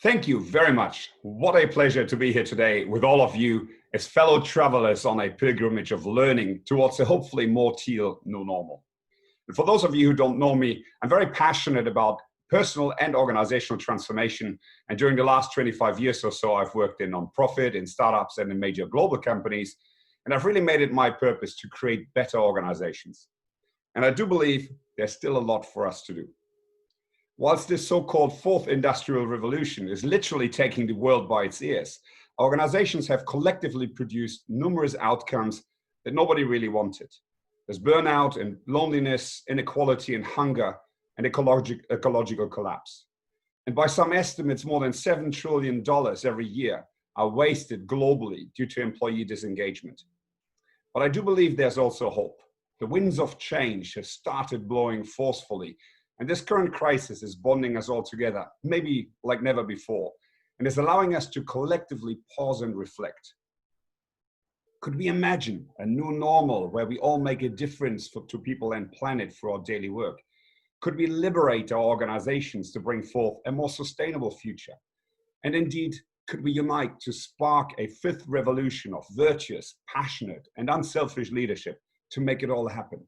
Thank you very much. What a pleasure to be here today with all of you as fellow travelers on a pilgrimage of learning towards a hopefully more teal new normal. And for those of you who don't know me, I'm very passionate about personal and organizational transformation. And during the last 25 years or so, I've worked in nonprofit, in startups, and in major global companies. And I've really made it my purpose to create better organizations. And I do believe there's still a lot for us to do. Whilst this so-called fourth industrial revolution is literally taking the world by its ears, organizations have collectively produced numerous outcomes that nobody really wanted. There's burnout and loneliness, inequality and hunger, and ecological collapse. And by some estimates, more than $7 trillion every year are wasted globally due to employee disengagement. But I do believe there's also hope. The winds of change have started blowing forcefully, and this current crisis is bonding us all together, maybe like never before, and is allowing us to collectively pause and reflect. Could we imagine a new normal where we all make a difference to people and planet through our daily work? Could we liberate our organizations to bring forth a more sustainable future? And indeed, could we unite to spark a fifth revolution of virtuous, passionate, and unselfish leadership to make it all happen?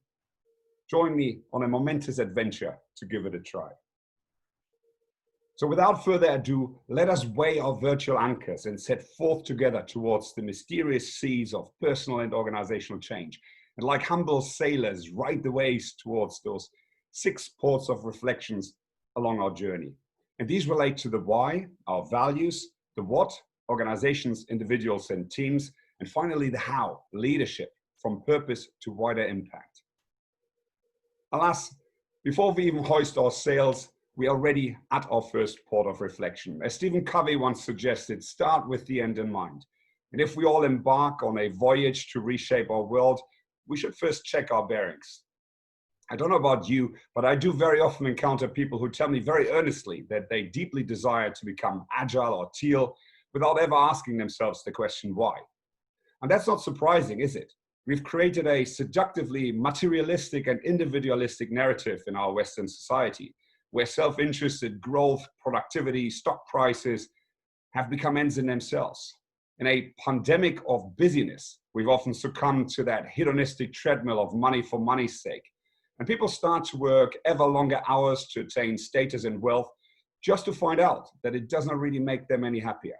Join me on a momentous adventure to give it a try. So without further ado, let us weigh our virtual anchors and set forth together towards the mysterious seas of personal and organizational change. And like humble sailors, ride the waves towards those 6 ports of reflections along our journey. And these relate to the why, our values, the what, organizations, individuals, and teams, and finally the how, leadership, from purpose to wider impact. Alas, before we even hoist our sails, we are already at our first port of reflection. As Stephen Covey once suggested, start with the end in mind. And if we all embark on a voyage to reshape our world, we should first check our bearings. I don't know about you, but I do very often encounter people who tell me very earnestly that they deeply desire to become agile or teal without ever asking themselves the question why. And that's not surprising, is it? We've created a seductively materialistic and individualistic narrative in our Western society, where self-interested growth, productivity, stock prices have become ends in themselves. In a pandemic of busyness, we've often succumbed to that hedonistic treadmill of money for money's sake. And people start to work ever longer hours to attain status and wealth, just to find out that it doesn't really make them any happier.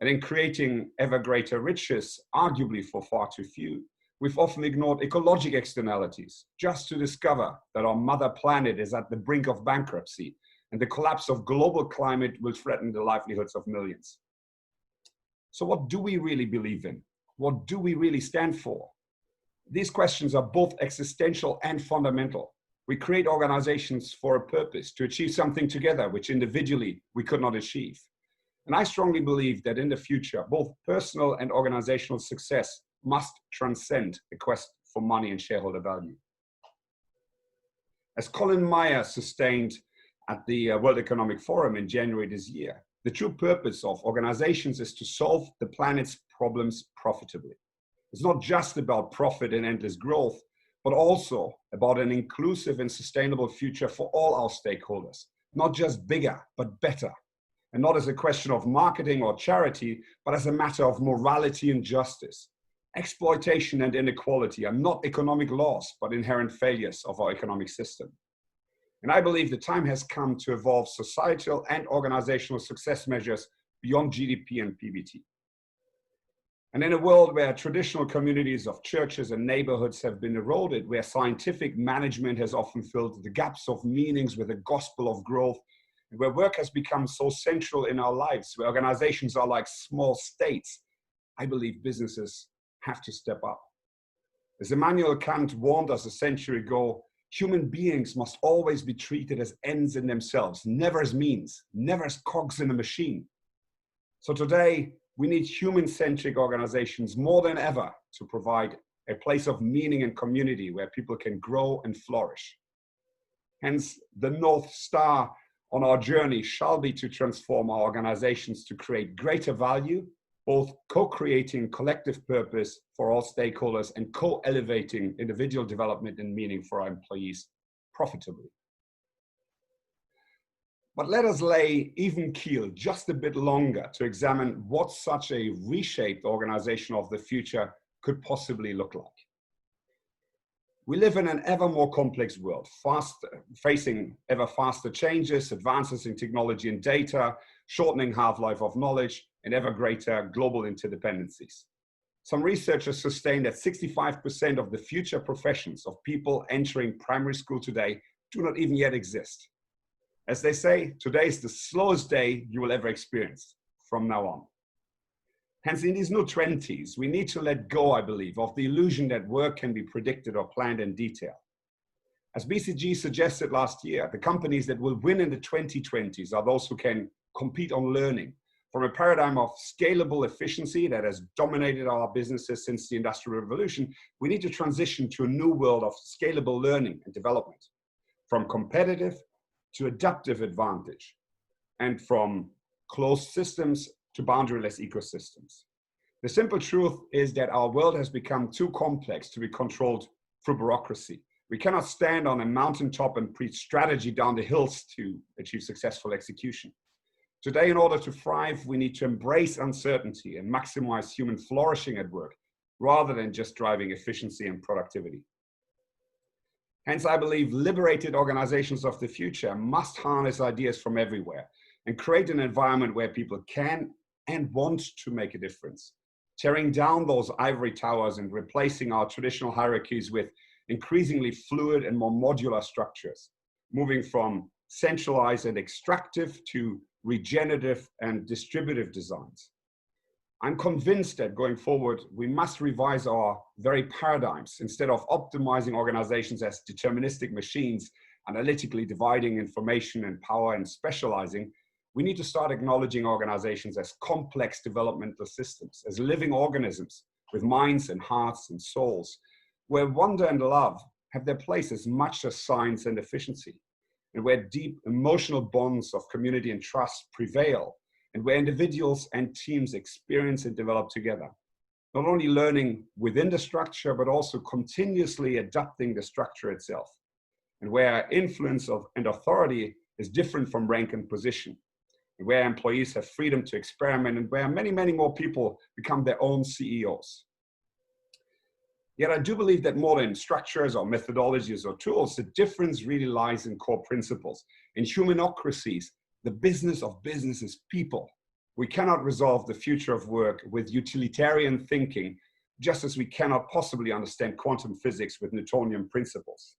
And in creating ever greater riches, arguably for far too few, we've often ignored ecologic externalities just to discover that our mother planet is at the brink of bankruptcy and the collapse of global climate will threaten the livelihoods of millions. So what do we really believe in? What do we really stand for? These questions are both existential and fundamental. We create organizations for a purpose, to achieve something together, which individually we could not achieve. And I strongly believe that in the future, both personal and organizational success must transcend the quest for money and shareholder value. As Colin Meyer sustained at the World Economic Forum in January this year, the true purpose of organizations is to solve the planet's problems profitably. It's not just about profit and endless growth, but also about an inclusive and sustainable future for all our stakeholders, not just bigger, but better. And not as a question of marketing or charity, but as a matter of morality and justice. Exploitation and inequality are not economic laws, but inherent failures of our economic system. And I believe the time has come to evolve societal and organizational success measures beyond GDP and PBT. And in a world where traditional communities of churches and neighborhoods have been eroded, where scientific management has often filled the gaps of meanings with a gospel of growth, and where work has become so central in our lives, where organizations are like small states, I believe businesses have to step up. As Immanuel Kant warned us a century ago, human beings must always be treated as ends in themselves, never as means, never as cogs in a machine. So today, we need human-centric organizations more than ever to provide a place of meaning and community where people can grow and flourish. Hence, the North Star on our journey shall be to transform our organizations to create greater value, both co-creating collective purpose for all stakeholders and co-elevating individual development and meaning for our employees profitably. But let us lay even keel just a bit longer to examine what such a reshaped organization of the future could possibly look like. We live in an ever more complex world, facing ever faster changes, advances in technology and data, shortening half-life of knowledge, and ever greater global interdependencies. Some researchers sustain that 65% of the future professions of people entering primary school today do not even yet exist. As they say, today is the slowest day you will ever experience from now on. Hence, in these new 20s, we need to let go, I believe, of the illusion that work can be predicted or planned in detail. As BCG suggested last year, the companies that will win in the 2020s are those who can compete on learning. From a paradigm of scalable efficiency that has dominated our businesses since the Industrial Revolution, we need to transition to a new world of scalable learning and development, from competitive to adaptive advantage, and from closed systems to boundaryless ecosystems. The simple truth is that our world has become too complex to be controlled through bureaucracy. We cannot stand on a mountaintop and preach strategy down the hills to achieve successful execution. Today, in order to thrive, we need to embrace uncertainty and maximize human flourishing at work, rather than just driving efficiency and productivity. Hence, I believe liberated organizations of the future must harness ideas from everywhere and create an environment where people can and want to make a difference, tearing down those ivory towers and replacing our traditional hierarchies with increasingly fluid and more modular structures, moving from centralized and extractive to regenerative and distributive designs. I'm convinced that going forward, we must revise our very paradigms. Instead of optimizing organizations as deterministic machines, analytically dividing information and power and specializing, we need to start acknowledging organizations as complex developmental systems, as living organisms with minds and hearts and souls, where wonder and love have their place as much as science and efficiency, and where deep emotional bonds of community and trust prevail, and where individuals and teams experience and develop together, not only learning within the structure, but also continuously adapting the structure itself, and where influence and authority is different from rank and position, and where employees have freedom to experiment, and where many, many more people become their own CEOs. Yet I do believe that more than structures or methodologies or tools, the difference really lies in core principles. In humanocracies, the business of business is people. We cannot resolve the future of work with utilitarian thinking, just as we cannot possibly understand quantum physics with Newtonian principles.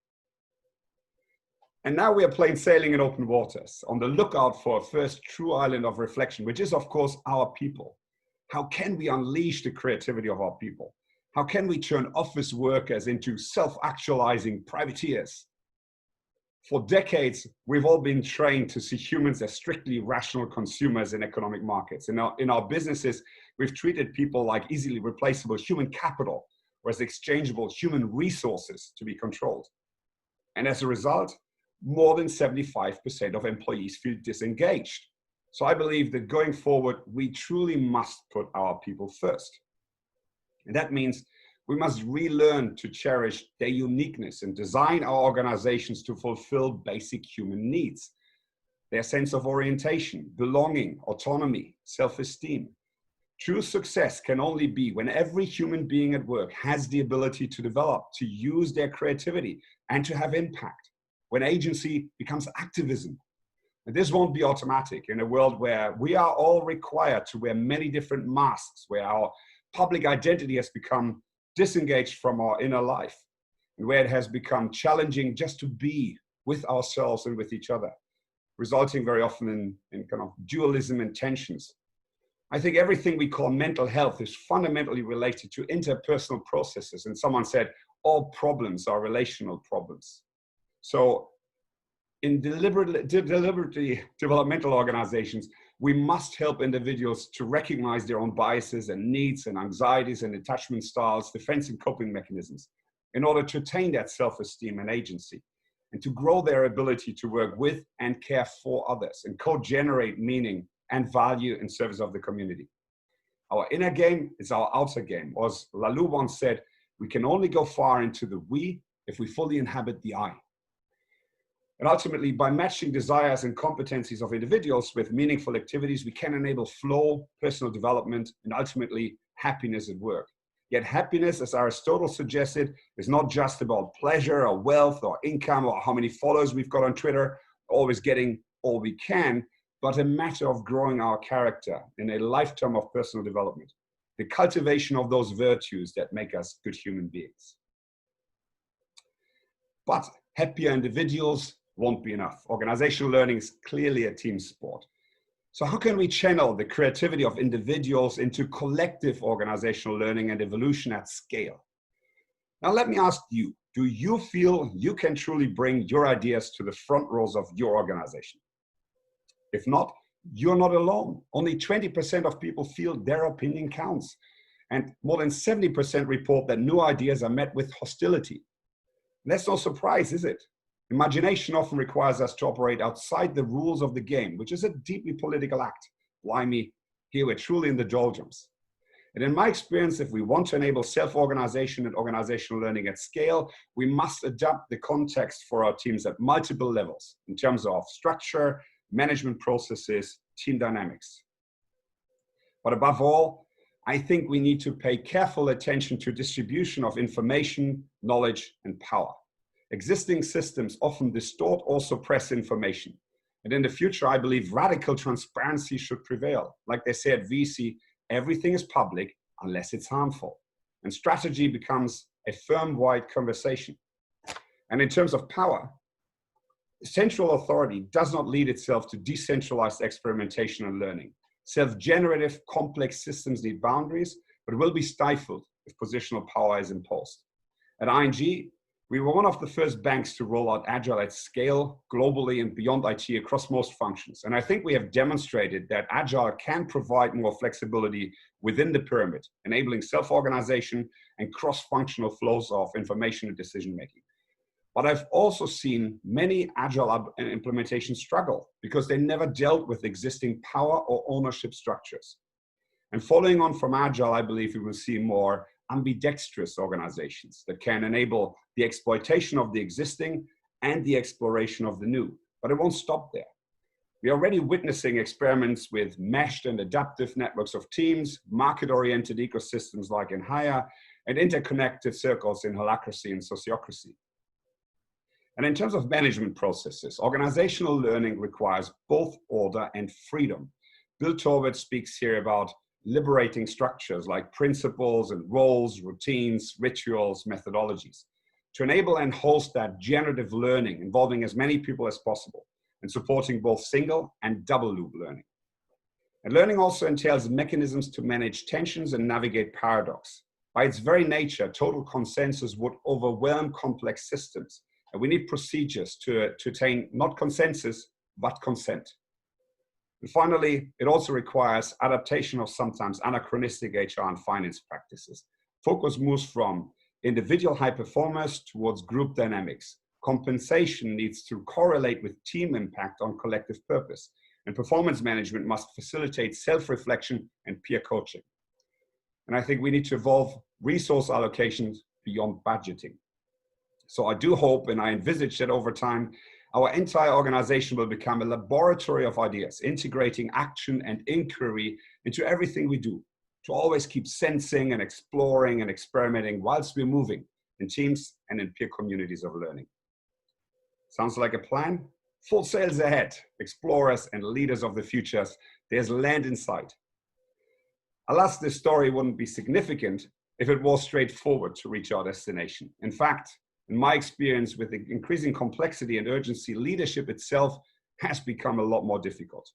And now we are plain sailing in open waters, on the lookout for a first true island of reflection, which is, of course, our people. How can we unleash the creativity of our people? How can we turn office workers into self-actualizing privateers? For decades, we've all been trained to see humans as strictly rational consumers in economic markets. In our businesses, we've treated people like easily replaceable human capital, or as exchangeable human resources to be controlled. And as a result, more than 75% of employees feel disengaged. So I believe that going forward, we truly must put our people first. And that means we must relearn to cherish their uniqueness and design our organizations to fulfill basic human needs, their sense of orientation, belonging, autonomy, self-esteem. True success can only be when every human being at work has the ability to develop, to use their creativity, and to have impact, when agency becomes activism. And this won't be automatic in a world where we are all required to wear many different masks, where our public identity has become disengaged from our inner life, and where it has become challenging just to be with ourselves and with each other, resulting very often in kind of dualism and tensions. I think everything we call mental health is fundamentally related to interpersonal processes. And someone said, all problems are relational problems. So in deliberately developmental organizations, we must help individuals to recognize their own biases and needs and anxieties and attachment styles, defense and coping mechanisms, in order to attain that self-esteem and agency, and to grow their ability to work with and care for others and co-generate meaning and value in service of the community. Our inner game is our outer game. Or as Lalou once said, we can only go far into the we if we fully inhabit the I. And ultimately, by matching desires and competencies of individuals with meaningful activities, we can enable flow, personal development, and ultimately happiness at work. Yet happiness, as Aristotle suggested, is not just about pleasure or wealth or income or how many followers we've got on Twitter, always getting all we can, but a matter of growing our character in a lifetime of personal development, the cultivation of those virtues that make us good human beings. But happier individuals won't be enough. Organizational learning is clearly a team sport. So how can we channel the creativity of individuals into collective organizational learning and evolution at scale? Now let me ask you, do you feel you can truly bring your ideas to the front rows of your organization? If not, you're not alone. Only 20% of people feel their opinion counts. And more than 70% report that new ideas are met with hostility. That's no surprise, is it? Imagination often requires us to operate outside the rules of the game, which is a deeply political act. Why me? Here we're truly in the doldrums. And in my experience, if we want to enable self-organization and organizational learning at scale, we must adapt the context for our teams at multiple levels in terms of structure, management processes, team dynamics. But above all, I think we need to pay careful attention to distribution of information, knowledge, and power. Existing systems often distort or suppress information. And in the future, I believe radical transparency should prevail. Like they say at VC, everything is public unless it's harmful. And strategy becomes a firm-wide conversation. And in terms of power, central authority does not lead itself to decentralized experimentation and learning. Self-generative, complex systems need boundaries, but will be stifled if positional power is imposed. At ING, we were one of the first banks to roll out Agile at scale, globally and beyond IT across most functions. And I think we have demonstrated that Agile can provide more flexibility within the pyramid, enabling self-organization and cross-functional flows of information and decision-making. But I've also seen many Agile implementations struggle because they never dealt with existing power or ownership structures. And following on from Agile, I believe we will see more ambidextrous organizations that can enable the exploitation of the existing and the exploration of the new. But it won't stop there. We are already witnessing experiments with meshed and adaptive networks of teams, market-oriented ecosystems like in Hire, and interconnected circles in holacracy and sociocracy. And in terms of management processes, organizational learning requires both order and freedom. Bill Torbert speaks here about liberating structures like principles and roles, routines, rituals, methodologies to enable and host that generative learning involving as many people as possible and supporting both single and double loop learning. And learning also entails mechanisms to manage tensions and navigate paradox. By its very nature, total consensus would overwhelm complex systems. And we need procedures to attain not consensus, but consent. And finally, it also requires adaptation of sometimes anachronistic HR and finance practices. Focus moves from individual high performers towards group dynamics. Compensation needs to correlate with team impact on collective purpose. And performance management must facilitate self-reflection and peer coaching. And I think we need to evolve resource allocations beyond budgeting. So I do hope and I envisage that over time, our entire organization will become a laboratory of ideas, integrating action and inquiry into everything we do, to always keep sensing and exploring and experimenting whilst we're moving in teams and in peer communities of learning. Sounds like a plan? Full sails ahead, explorers and leaders of the futures. There's land in sight. Alas, this story wouldn't be significant if it was straightforward to reach our destination. In fact, in my experience with the increasing complexity and urgency, leadership itself has become a lot more difficult.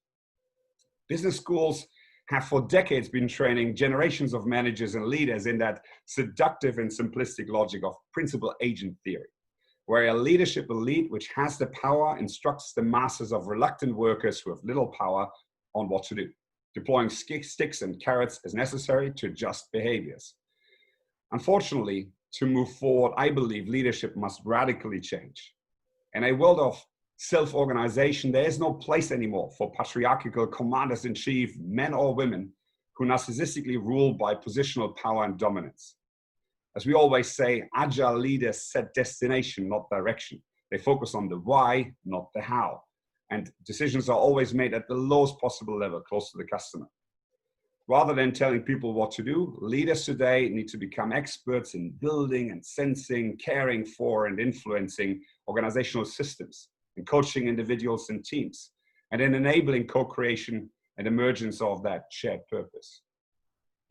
Business schools have for decades been training generations of managers and leaders in that seductive and simplistic logic of principal-agent theory, where a leadership elite which has the power instructs the masses of reluctant workers who have little power on what to do, deploying sticks and carrots as necessary to adjust behaviors. Unfortunately, to move forward, I believe leadership must radically change. In a world of self-organization, there is no place anymore for patriarchal commanders-in-chief, men or women, who narcissistically rule by positional power and dominance. As we always say, agile leaders set destination, not direction. They focus on the why, not the how. And decisions are always made at the lowest possible level, close to the customer. Rather than telling people what to do, leaders today need to become experts in building and sensing, caring for and influencing organizational systems, and coaching individuals and teams, and in enabling co-creation and emergence of that shared purpose.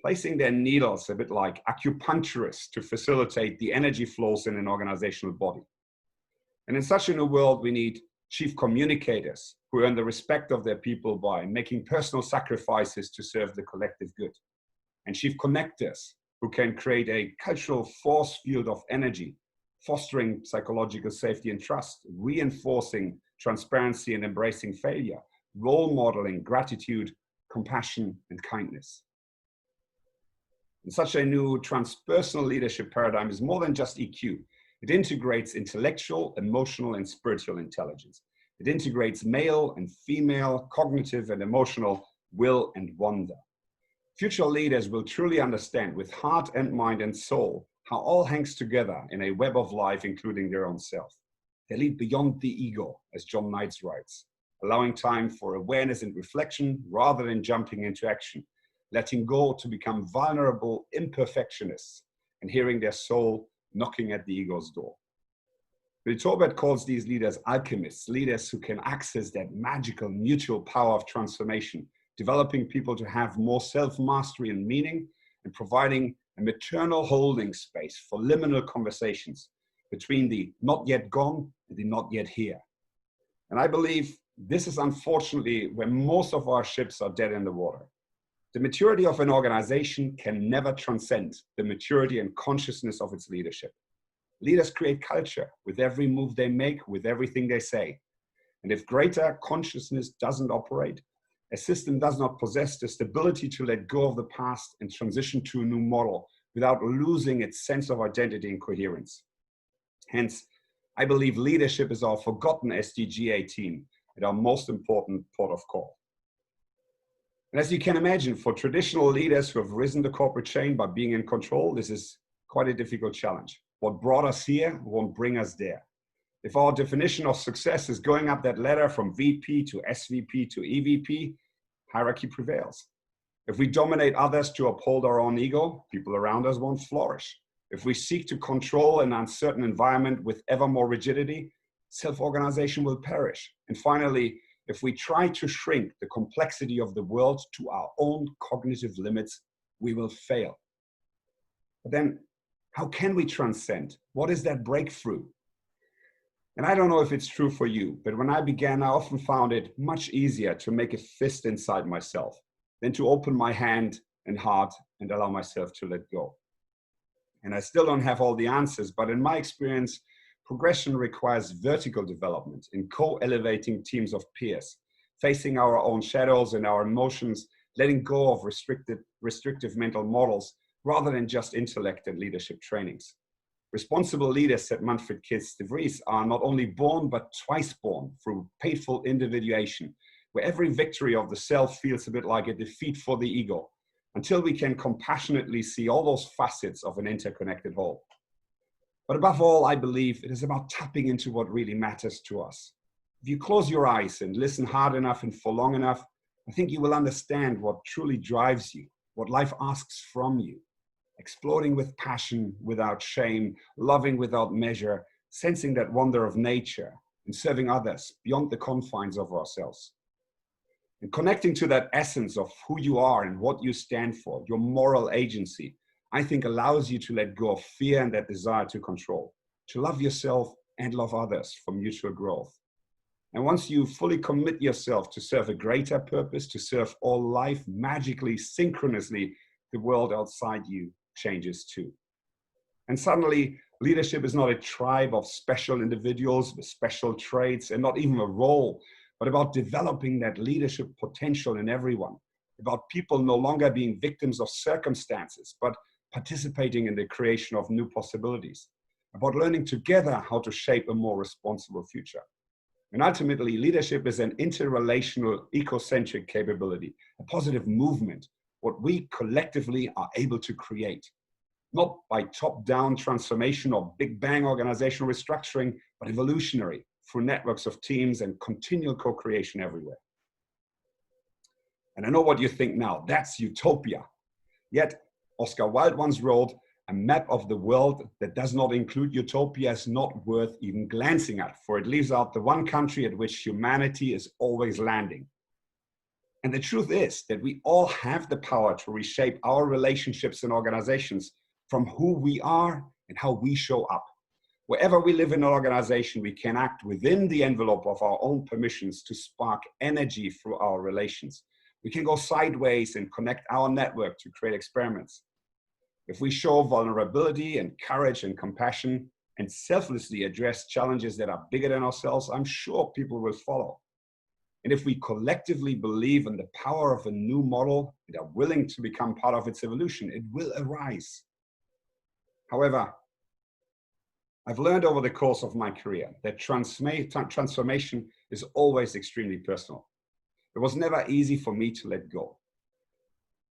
Placing their needles a bit like acupuncturists to facilitate the energy flows in an organizational body. And in such a new world, we need chief communicators who earn the respect of their people by making personal sacrifices to serve the collective good. And chief connectors who can create a cultural force field of energy, fostering psychological safety and trust, reinforcing transparency and embracing failure, role modeling gratitude, compassion, and kindness. And such a new transpersonal leadership paradigm is more than just EQ. It integrates intellectual, emotional, and spiritual intelligence. It integrates male and female, cognitive and emotional will and wonder. Future leaders will truly understand with heart and mind and soul how all hangs together in a web of life, including their own self. They lead beyond the ego, as John Knights writes, allowing time for awareness and reflection rather than jumping into action, letting go to become vulnerable imperfectionists and hearing their soul knocking at the ego's door. Bill Torbert calls these leaders alchemists, leaders who can access that magical mutual power of transformation, developing people to have more self-mastery and meaning, and providing a maternal holding space for liminal conversations between the not yet gone and the not yet here. And I believe this is unfortunately where most of our ships are dead in the water. The maturity of an organization can never transcend the maturity and consciousness of its leadership. Leaders create culture with every move they make, with everything they say. And if greater consciousness doesn't operate, a system does not possess the stability to let go of the past and transition to a new model without losing its sense of identity and coherence. Hence, I believe leadership is our forgotten SDG 18 and our most important port of call. And as you can imagine, for traditional leaders who have risen the corporate chain by being in control, this is quite a difficult challenge. What brought us here won't bring us there. If our definition of success is going up that ladder from VP to SVP to EVP, hierarchy prevails. If we dominate others to uphold our own ego, people around us won't flourish. If we seek to control an uncertain environment with ever more rigidity, self-organization will perish. And finally, if we try to shrink the complexity of the world to our own cognitive limits, we will fail. But then, how can we transcend? What is that breakthrough? And I don't know if it's true for you, but when I began, I often found it much easier to make a fist inside myself than to open my hand and heart and allow myself to let go. And I still don't have all the answers, but in my experience, progression requires vertical development in co-elevating teams of peers, facing our own shadows and our emotions, letting go of restrictive mental models rather than just intellect and leadership trainings. Responsible leaders, said Manfred Kitz de Vries, are not only born, but twice born through painful individuation, where every victory of the self feels a bit like a defeat for the ego, until we can compassionately see all those facets of an interconnected whole. But above all, I believe it is about tapping into what really matters to us. If you close your eyes and listen hard enough and for long enough, I think you will understand what truly drives you, what life asks from you. Exploring with passion, without shame, loving without measure, sensing that wonder of nature, and serving others beyond the confines of ourselves. And connecting to that essence of who you are and what you stand for, your moral agency, I think allows you to let go of fear and that desire to control, to love yourself and love others for mutual growth. And once you fully commit yourself to serve a greater purpose, to serve all life magically, synchronously, the world outside you changes too. And suddenly, leadership is not a tribe of special individuals with special traits and not even a role, but about developing that leadership potential in everyone, about people no longer being victims of circumstances, but participating in the creation of new possibilities, about learning together how to shape a more responsible future. And ultimately, leadership is an interrelational, ecocentric capability, a positive movement, what we collectively are able to create. not by top-down transformation or big bang organizational restructuring, but evolutionary through networks of teams and continual co-creation everywhere. And I know what you think now, that's utopia. Yet, Oscar Wilde once wrote, a map of the world that does not include utopia is not worth even glancing at, for it leaves out the one country at which humanity is always landing. And the truth is that we all have the power to reshape our relationships and organizations from who we are and how we show up. Wherever we live in an organization, we can act within the envelope of our own permissions to spark energy through our relations. We can go sideways and connect our network to create experiments. If we show vulnerability and courage and compassion and selflessly address challenges that are bigger than ourselves, I'm sure people will follow. And if we collectively believe in the power of a new model and are willing to become part of its evolution, it will arise. However, I've learned over the course of my career that transformation is always extremely personal. It was never easy for me to let go.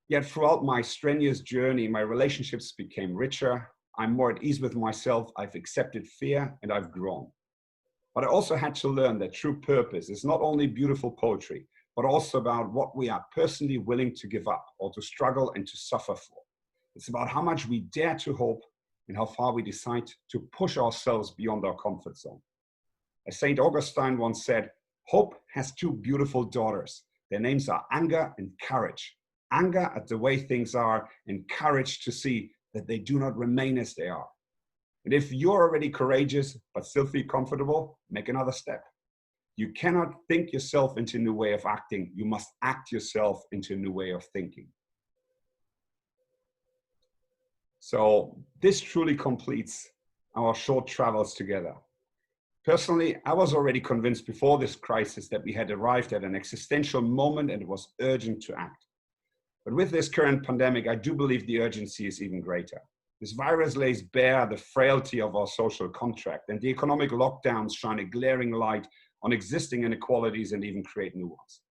Yet throughout my strenuous journey, my relationships became richer. I'm more at ease with myself. I've accepted fear and I've grown. But I also had to learn that true purpose is not only beautiful poetry, but also about what we are personally willing to give up or to struggle and to suffer for. It's about how much we dare to hope and how far we decide to push ourselves beyond our comfort zone. As St. Augustine once said, hope has two beautiful daughters. Their names are anger and courage. Anger at the way things are and courage to see that they do not remain as they are. And if you're already courageous but still feel comfortable, make another step. You cannot think yourself into a new way of acting. You must act yourself into a new way of thinking. So this truly completes our short travels together. Personally, I was already convinced before this crisis that we had arrived at an existential moment and it was urgent to act. But with this current pandemic, I do believe the urgency is even greater. This virus lays bare the frailty of our social contract, and the economic lockdowns shine a glaring light on existing inequalities and even create new ones.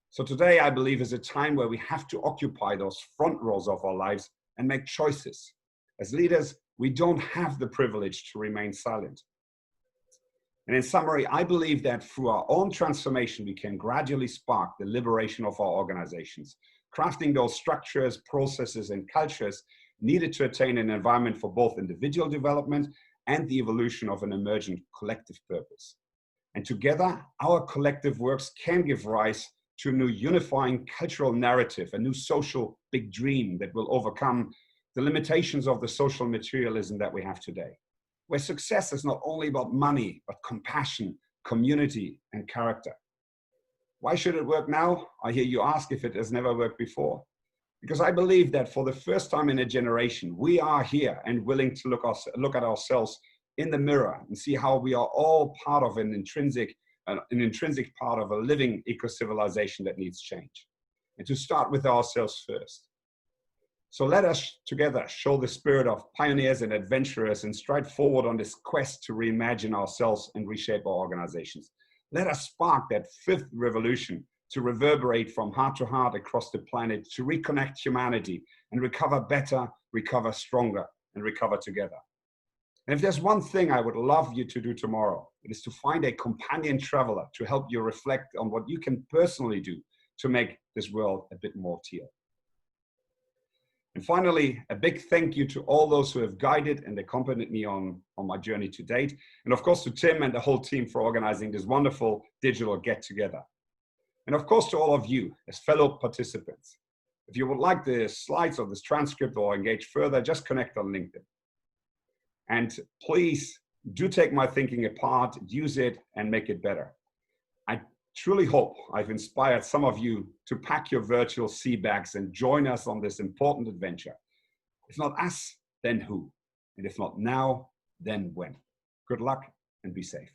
So today, I believe, is a time where we have to occupy those front rows of our lives and make choices. As leaders, we don't have the privilege to remain silent. And in summary, I believe that through our own transformation, we can gradually spark the liberation of our organizations, crafting those structures, processes, and cultures needed to attain an environment for both individual development and the evolution of an emergent collective purpose. And together, our collective works can give rise to a new unifying cultural narrative, a new social big dream that will overcome the limitations of the social materialism that we have today, where success is not only about money, but compassion, community, and character. Why should it work now? I hear you ask if it has never worked before. Because I believe that for the first time in a generation, we are here and willing to look at ourselves in the mirror and see how we are all part of an intrinsic part of a living eco-civilization that needs change. And to start with ourselves first. So let us together show the spirit of pioneers and adventurers and stride forward on this quest to reimagine ourselves and reshape our organizations. Let us spark that fifth revolution to reverberate from heart to heart across the planet, to reconnect humanity and recover better, recover stronger, and recover together. And if there's one thing I would love you to do tomorrow, it is to find a companion traveler to help you reflect on what you can personally do to make this world a bit more teal. And finally, a big thank you to all those who have guided and accompanied me on my journey to date. And of course, to Tim and the whole team for organizing this wonderful digital get-together. And of course, to all of you as fellow participants. If you would like the slides of this transcript or engage further, just connect on LinkedIn. And please do take my thinking apart, use it, and make it better. I truly hope I've inspired some of you to pack your virtual sea bags and join us on this important adventure. If not us, then who? And if not now, then when? Good luck and be safe.